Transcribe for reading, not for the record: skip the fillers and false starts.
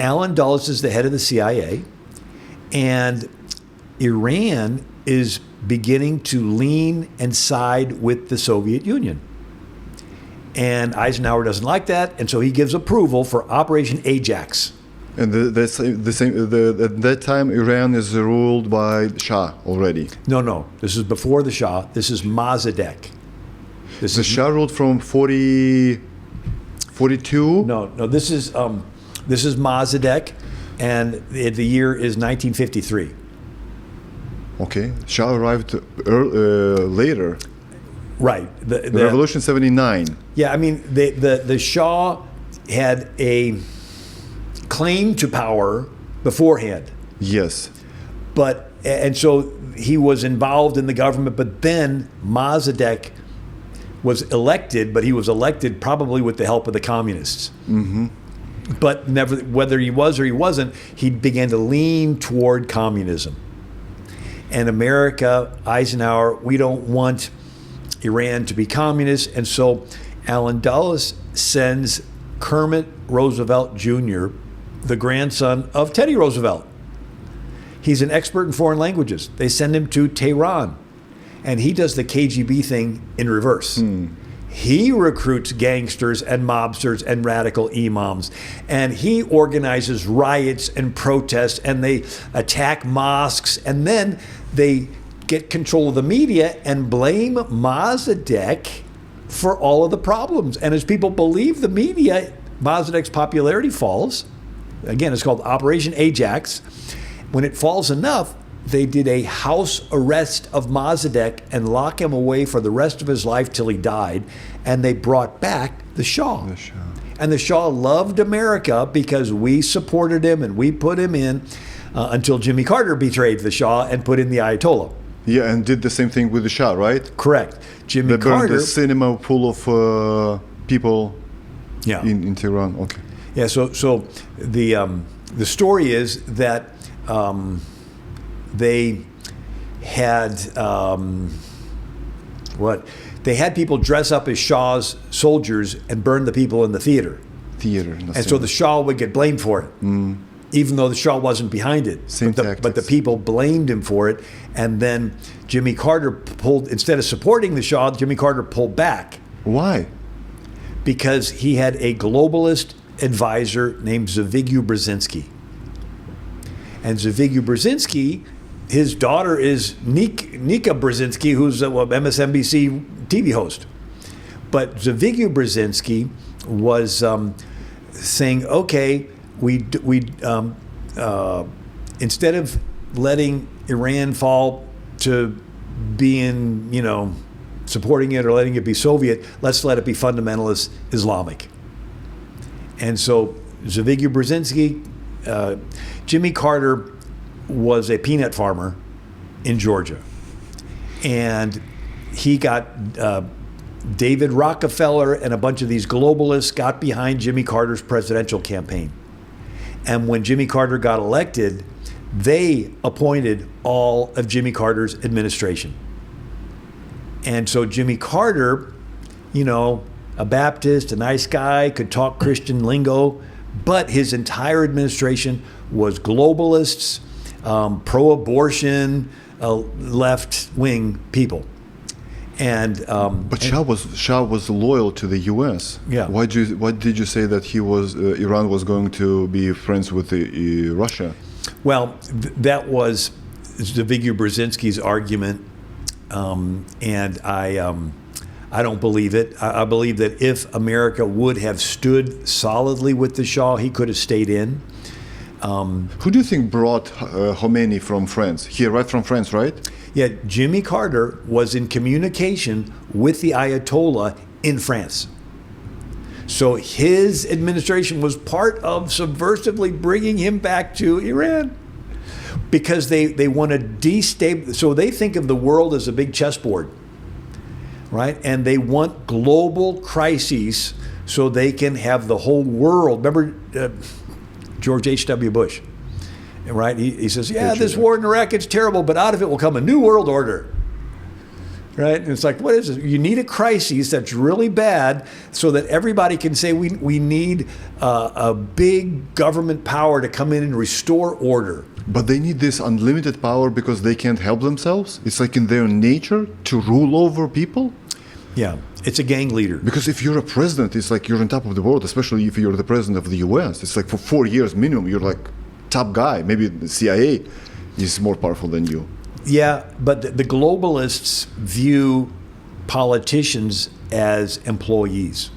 Alan Dulles is the head of the CIA, and Iran is beginning to lean and side with the Soviet Union. And Eisenhower doesn't like that, and so he gives approval for Operation Ajax. And that's the same. At that time, Iran is ruled by Shah already. No. This is before the Shah. This is Mossadegh. The Shah ruled from 42? No. This is Mossadegh, and the year is 1953. Okay. Shah arrived later. Right. The Revolution 79. Yeah, I mean, the Shah had a claim to power beforehand. Yes. And so he was involved in the government, but then Mossadegh was elected, but he was elected probably with the help of the communists. Mm-hmm. But never, whether he was or he wasn't, he began to lean toward communism. And America, Eisenhower, we don't want Iran to be communist. And so Alan Dulles sends Kermit Roosevelt Jr., the grandson of Teddy Roosevelt. He's an expert in foreign languages. They send him to Tehran, and he does the KGB thing in reverse. He recruits gangsters and mobsters and radical imams, and he organizes riots and protests, and they attack mosques, and then they get control of the media and blame Mossadegh for all of the problems. And as people believe the media, Mossadegh's popularity falls. Again, it's called Operation Ajax. When it falls enough, they did a house arrest of Mossadegh and lock him away for the rest of his life till he died. And they brought back the Shah. And the Shah loved America because we supported him and we put him in until Jimmy Carter betrayed the Shah and put in the Ayatollah. Yeah, and did the same thing with the Shah, right? Correct. Jimmy Carter. Burned the cinema full of people in Tehran. Okay. Yeah, so the story is that they had they had people dress up as Shah's soldiers and burn the people in the theater. And so the Shah would get blamed for it, even though the Shah wasn't behind it. But the people blamed him for it, and then Jimmy Carter instead of supporting the Shah, Jimmy Carter pulled back. Why? Because he had a globalist advisor named Zbigniew Brzezinski. And Zbigniew Brzezinski, his daughter is Nika Brzezinski, who's an MSNBC TV host. But Zbigniew Brzezinski was saying, okay, we instead of letting Iran fall to being, supporting it or letting it be Soviet, let's let it be fundamentalist Islamic. And so Zbigniew Brzezinski, Jimmy Carter was a peanut farmer in Georgia. And he got David Rockefeller and a bunch of these globalists got behind Jimmy Carter's presidential campaign. And when Jimmy Carter got elected, they appointed all of Jimmy Carter's administration. And so Jimmy Carter, a Baptist, a nice guy, could talk Christian lingo, but his entire administration was globalists, pro-abortion, left-wing people. But Shah was loyal to the U.S. Yeah. Why did you say that Iran was going to be friends with Russia? Well, that was Zbigniew Brzezinski's argument, and I don't believe it. I believe that if America would have stood solidly with the Shah, he could have stayed in. Who do you think brought Khomeini from France? He arrived from France, right? Yeah, Jimmy Carter was in communication with the Ayatollah in France. So his administration was part of subversively bringing him back to Iran because they want to destabilize. So they think of the world as a big chessboard, right? And they want global crises so they can have the whole world. Remember George H.W. Bush, right? He says, this war in Iraq, it's terrible, but out of it will come a new world order. right? And it's like, what is it? You need a crisis that's really bad so that everybody can say we need a big government power to come in and restore order. But they need this unlimited power because they can't help themselves. It's like in their nature to rule over people. Yeah, it's a gang leader. Because if you're a president, it's like you're on top of the world, especially if you're the president of the US. It's like for 4 years minimum, you're like top guy. Maybe the CIA is more powerful than you. Yeah, but the globalists view politicians as employees.